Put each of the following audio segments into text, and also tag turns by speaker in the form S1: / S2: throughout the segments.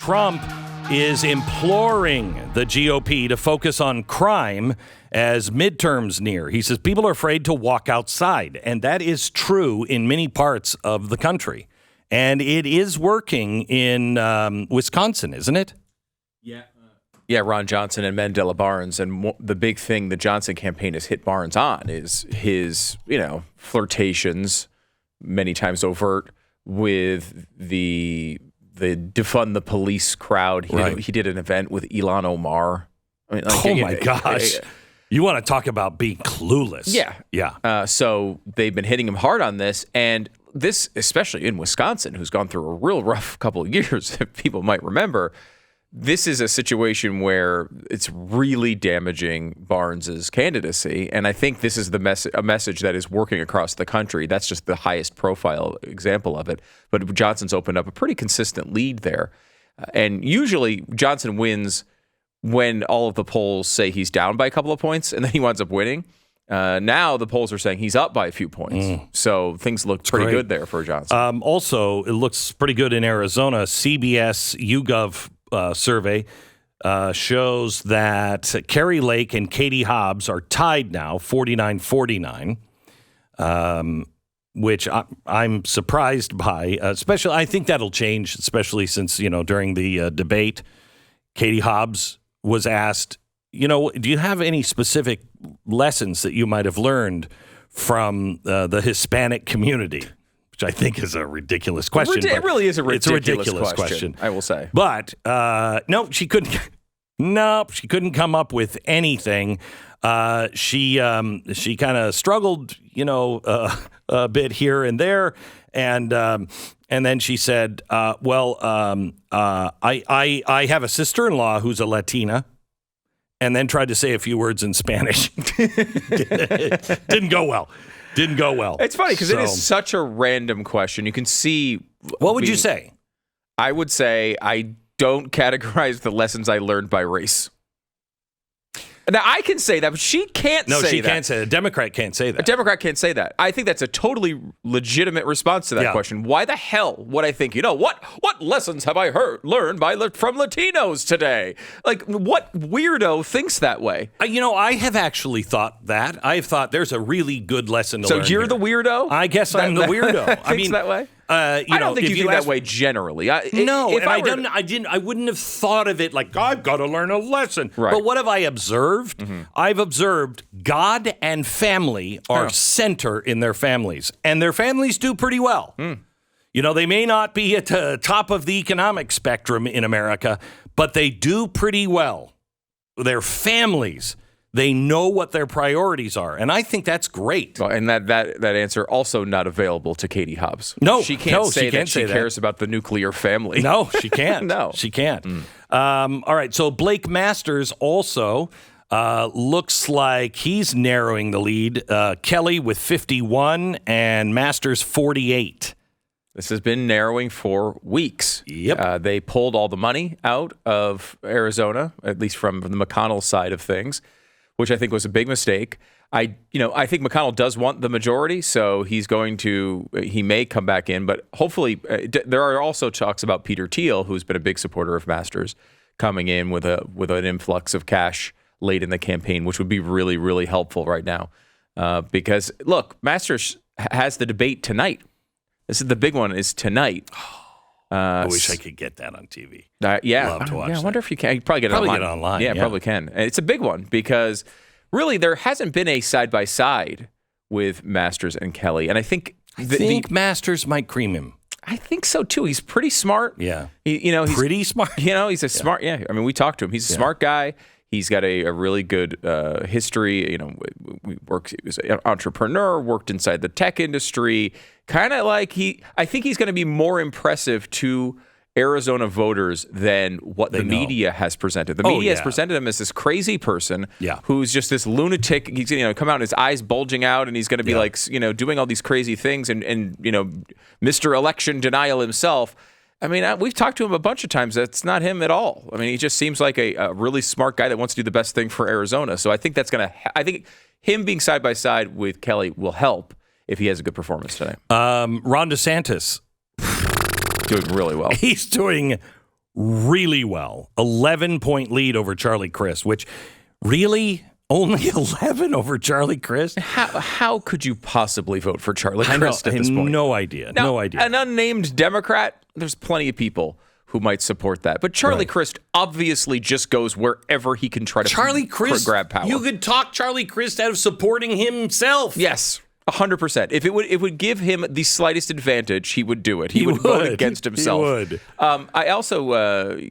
S1: Trump is imploring the GOP to focus on crime as midterms near. He says people are afraid to walk outside, and that is true in many parts of the country. And it is working in Wisconsin, isn't it?
S2: Yeah. Yeah, Ron Johnson and Mandela Barnes. And the big thing the Johnson campaign has hit Barnes on is his, flirtations, many times overt, with the defund the police crowd. He did an event with Ilhan Omar. I mean,
S1: oh my gosh. You want to talk about being clueless.
S2: Yeah. So they've been hitting him hard on this. And this, especially in Wisconsin, who's gone through a real rough couple of years, if people might remember, this is a situation where it's really damaging Barnes's candidacy. And I think this is a message that is working across the country. That's just the highest profile example of it. But Johnson's opened up a pretty consistent lead there. And usually Johnson wins when all of the polls say he's down by a couple of points, and then he winds up winning. Now the polls are saying he's up by a few points. So things look pretty good there for Johnson.
S1: Also, it looks pretty good in Arizona. CBS YouGov survey shows that Kari Lake and Katie Hobbs are tied now, 49-49, which I'm surprised by. Especially, I think that'll change, especially since, during the debate, Katie Hobbs was asked, do you have any specific lessons that you might have learned from the Hispanic community? Which I think is a ridiculous question.
S2: It really is a ridiculous
S1: question,
S2: I will say.
S1: But no, she couldn't. Nope, she couldn't come up with anything. She kind of struggled, a bit here and there, and then she said, I have a sister-in-law who's a Latina. And then tried to say a few words in Spanish. Didn't go well.
S2: It's funny because it is such a random question. You can see.
S1: What would you say?
S2: I would say I don't categorize the lessons I learned by race. Now, I can say that, but she can't say that.
S1: No, she can't say that. A Democrat can't say that.
S2: A Democrat can't say that. I think that's a totally legitimate response to that question. Why the hell would I think, what lessons have I learned from Latinos today? Like, what weirdo thinks that way?
S1: I have actually thought that. I've thought there's a really good lesson to learn.
S2: So you're the weirdo?
S1: I guess I'm the weirdo.
S2: I mean, that way? I don't think you think that way generally.
S1: I wouldn't have thought of it like, I've got to learn a lesson.
S2: Right.
S1: But what have I observed? Mm-hmm. I've observed God and family are center in their families. And their families do pretty well. They may not be at the top of the economic spectrum in America, but they do pretty well. Their families, they know what their priorities are, and I think that's great.
S2: Well, and that answer also not available to Katie Hobbs.
S1: No,
S2: she can't say that she cares about the nuclear family.
S1: No, she can't.
S2: No,
S1: she can't. All right, so Blake Masters also looks like he's narrowing the lead. Kelly with 51 and Masters 48.
S2: This has been narrowing for weeks.
S1: Yep.
S2: They pulled all the money out of Arizona, at least from the McConnell side of things, which I think was a big mistake. I think McConnell does want the majority, so he may come back in, but hopefully there are also talks about Peter Thiel, who's been a big supporter of Masters, coming in with an influx of cash late in the campaign, which would be really, really helpful right now. Because look, Masters has the debate tonight. This is the big one is tonight.
S1: I wish I could get that on TV.
S2: Love
S1: to watch
S2: I wonder if you can. You probably get it online. Yeah, probably can. And it's a big one because really there hasn't been a side-by-side with Masters and Kelly. And I think
S1: Masters might cream him.
S2: I think so, too. He's pretty smart.
S1: Yeah.
S2: He's
S1: pretty smart.
S2: He's a smart, I mean, we talked to him. He's a smart guy. He's got a really good history. He was an entrepreneur, worked inside the tech industry. Kind of like I think he's going to be more impressive to Arizona voters than what the media has presented. The media has presented him as this crazy person who's just this lunatic. He's going to come out and his eyes bulging out and he's going to be doing all these crazy things and Mr. Election Denial himself. I mean, we've talked to him a bunch of times. That's not him at all. I mean, he just seems like a really smart guy that wants to do the best thing for Arizona. So I think I think him being side by side with Kelly will help if he has a good performance tonight.
S1: Ron DeSantis
S2: doing really well.
S1: He's doing really well. 11-point lead over Charlie Crist, which really only 11 over Charlie Crist?
S2: How could you possibly vote for Charlie Crist at this point?
S1: No idea.
S2: Now,
S1: no idea.
S2: An unnamed Democrat, there's plenty of people who might support that. But Charlie Crist obviously just goes wherever he can try to grab power.
S1: You could talk Charlie Crist out of supporting himself.
S2: Yes. 100%. If it would give him the slightest advantage, he would do it. He would vote against himself.
S1: He would.
S2: I also,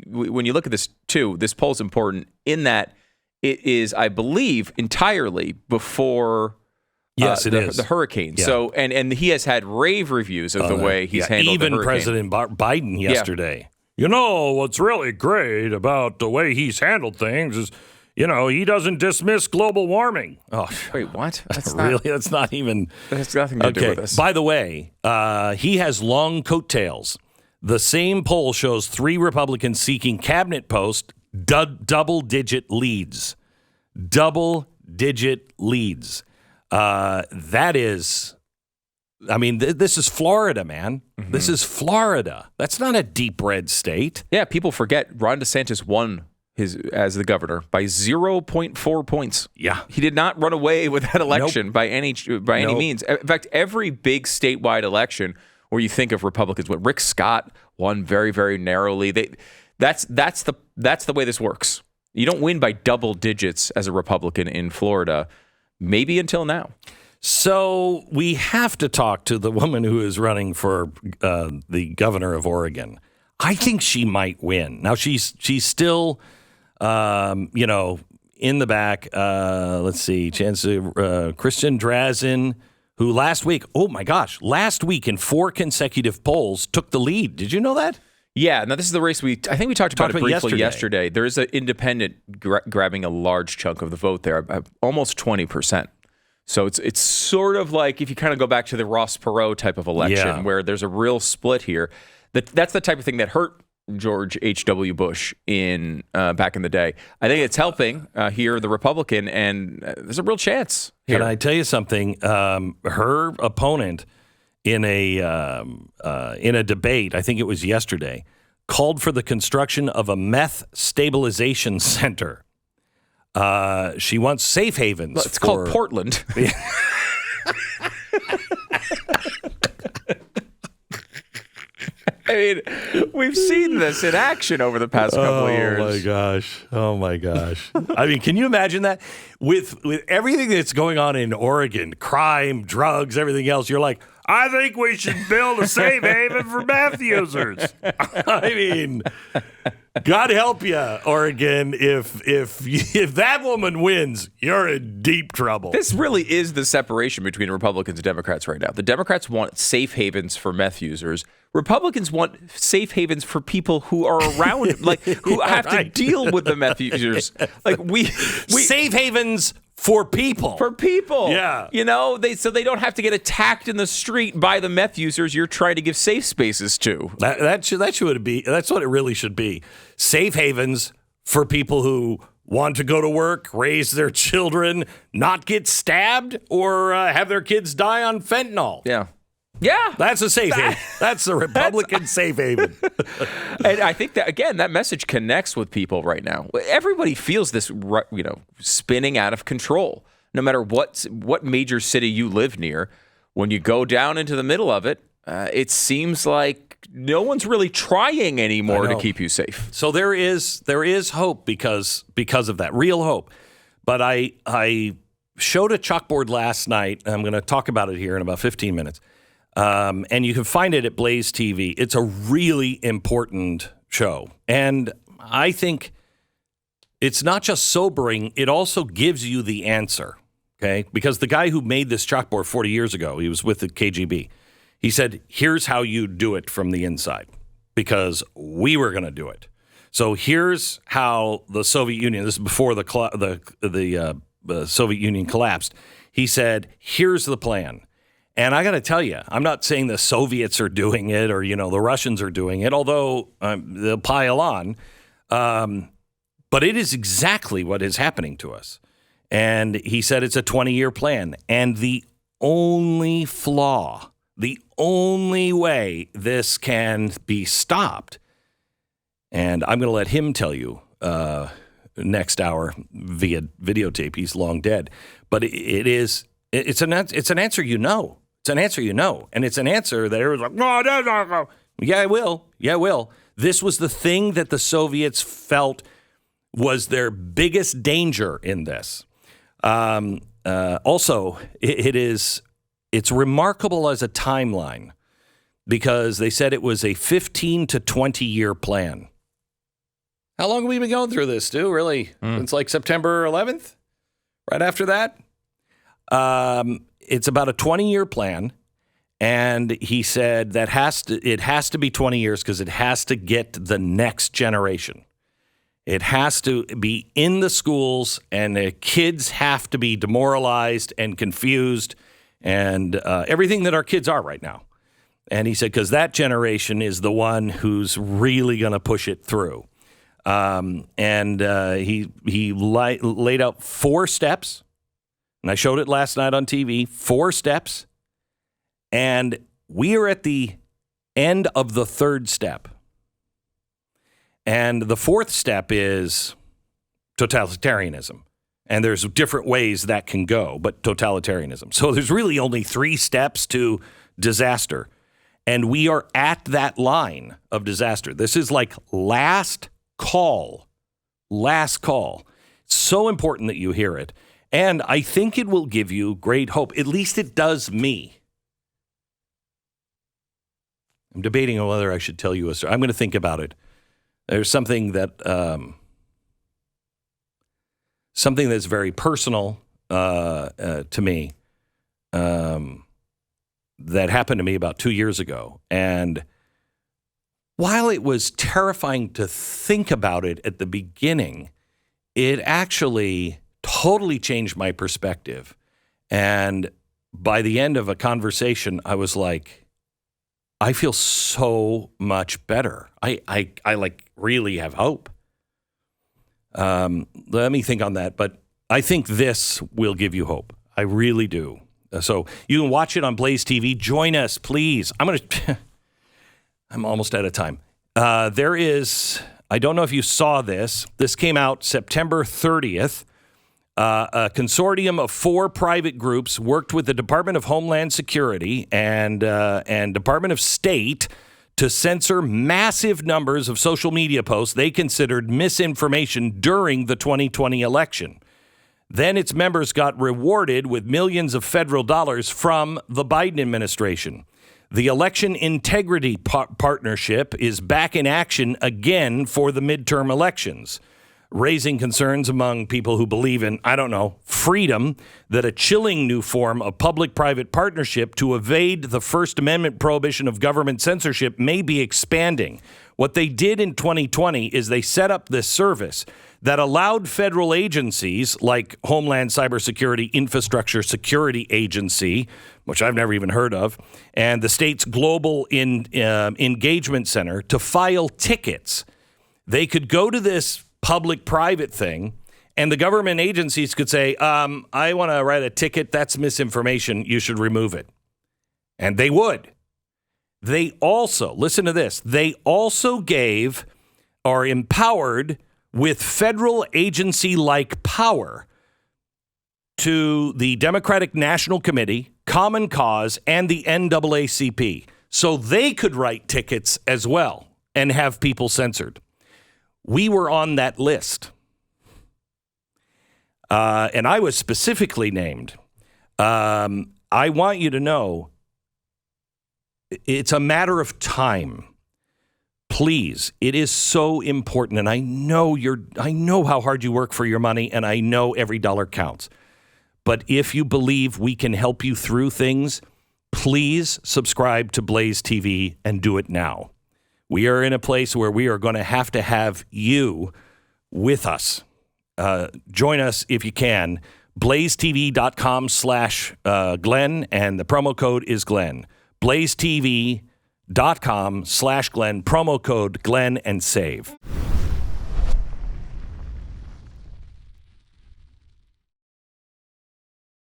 S2: when you look at this too, this poll's important in that it is, I believe, entirely before the hurricane.
S1: Yeah.
S2: So and he has had rave reviews of the way he's handled the hurricane.
S1: Even President Biden yesterday. Yeah. You know, what's really great about the way he's handled things is, he doesn't dismiss global warming.
S2: Oh, wait, what?
S1: That's not even.
S2: That has nothing to do with this.
S1: By the way, he has long coattails. The same poll shows 3 Republicans seeking cabinet posts, double-digit leads. Double-digit leads. That is, this is Florida, man. Mm-hmm. This is Florida. That's not a deep red state.
S2: Yeah, people forget Ron DeSantis won as the governor by 0.4 points.
S1: Yeah.
S2: He did not run away with that election by any means. In fact, every big statewide election where you think of Republicans, Rick Scott won very, very narrowly. That's the way this works. You don't win by double digits as a Republican in Florida, maybe until now.
S1: So we have to talk to the woman who is running for the governor of Oregon. I think she might win. Now she's still, in the back. Let's see, Christian Drazen, who last week in 4 consecutive polls took the lead. Did you know that?
S2: Yeah. Now this is the race I think we talked about it briefly yesterday. There is an independent grabbing a large chunk of the vote there, almost 20%. So it's sort of like if you kind of go back to the Ross Perot type of election where there's a real split here. That's the type of thing that hurt George H.W. Bush back in the day. I think it's helping here, the Republican, and there's a real chance here.
S1: Can I tell you something? Her opponent in a debate, I think it was yesterday, called for the construction of a meth stabilization center. She wants safe havens.
S2: It's called Portland. I mean, we've seen this in action over the past couple of years.
S1: Oh my gosh. I mean, can you imagine that? With everything that's going on in Oregon, crime, drugs, everything else, you're like, I think we should build a safe haven for meth users. I mean, God help you, Oregon. If that woman wins, you're in deep trouble.
S2: This really is the separation between Republicans and Democrats right now. The Democrats want safe havens for meth users. Republicans want safe havens for people who are around, who have to deal with the meth users. We
S1: safe havens for people.
S2: For people.
S1: Yeah.
S2: So they don't have to get attacked in the street by the meth users you're trying to give safe spaces to.
S1: That's what it really should be. Safe havens for people who want to go to work, raise their children, not get stabbed, or have their kids die on fentanyl.
S2: Yeah. Yeah.
S1: That's a safe haven. That's a Republican safe haven.
S2: And I think that, again, that message connects with people right now. Everybody feels this, spinning out of control. No matter what major city you live near, when you go down into the middle of it, it seems like no one's really trying anymore to keep you safe.
S1: So there is hope because of that, real hope. But I showed a chalkboard last night. I'm going to talk about it here in about 15 minutes. And you can find it at Blaze TV. It's a really important show. And I think it's not just sobering, it also gives you the answer, okay? Because the guy who made this chalkboard 40 years ago, he was with the KGB. He said, here's how you do it from the inside, because we were going to do it. So here's how the Soviet Union, this is before the Soviet Union collapsed. He said, here's the plan. And I got to tell you, I'm not saying the Soviets are doing it or, the Russians are doing it, although they'll pile on. But it is exactly what is happening to us. And he said it's a 20-year plan. And the only flaw, the only way this can be stopped, And I'm going to let him tell you next hour via videotape. He's long dead. But it's an answer you know. It's an answer you know. And it's an answer that everyone's like, no. Yeah, I will. Yeah, I will. This was the thing that the Soviets felt was their biggest danger in this. Also, it's remarkable as a timeline because they said it was a 15 to 20 year plan. How long have we been going through this, Stu? Really? Since like September 11th? Right after that? It's about a 20-year plan, and he said that it has to be 20 years because it has to get the next generation. It has to be in the schools, and the kids have to be demoralized and confused and everything that our kids are right now. And he said because that generation is the one who's really going to push it through. He laid out 4 steps, and I showed it last night on TV, 4 steps, and we are at the end of the 3rd step. And the 4th step is totalitarianism, and there's different ways that can go, but totalitarianism. So there's really only 3 steps to disaster, and we are at that line of disaster. This is like last call. It's so important that you hear it. And I think it will give you great hope. At least it does me. I'm debating on whether I should tell you a story. I'm going to think about it. There's something that something that's very personal to me that happened to me about 2 years ago. And while it was terrifying to think about it at the beginning, it actually totally changed my perspective. And by the end of a conversation, I was like, I feel so much better. I like really have hope. Let me think on that. But I think this will give you hope. I really do. So you can watch it on Blaze TV. Join us, please. I'm almost out of time. There is, I don't know if you saw this. This came out September 30th. A consortium of 4 private groups worked with the Department of Homeland Security and Department of State to censor massive numbers of social media posts they considered misinformation during the 2020 election. Then its members got rewarded with millions of federal dollars from the Biden administration. The Election Integrity Partnership is back in action again for the midterm elections, raising concerns among people who believe in, freedom, that a chilling new form of public-private partnership to evade the First Amendment prohibition of government censorship may be expanding. What they did in 2020 is they set up this service that allowed federal agencies like Homeland Cybersecurity Infrastructure Security Agency, which I've never even heard of, and the state's Global Engagement Center to file tickets. They could go to this public-private thing, and the government agencies could say, I want to write a ticket. That's misinformation. You should remove it. And they would. They also, listen to this, they also gave or empowered with federal agency-like power to the Democratic National Committee, Common Cause, and the NAACP. So they could write tickets as well and have people censored. We were on that list. And I was specifically named. I want you to know it's a matter of time. Please, it is so important. And I know how hard you work for your money, and I know every dollar counts. But if you believe we can help you through things, please subscribe to Blaze TV and do it now. We are in a place where we are going to have you with us. Join us if you can. BlazeTV.com/Glenn, and the promo code is Glenn. BlazeTV.com/Glenn, promo code Glenn, and save.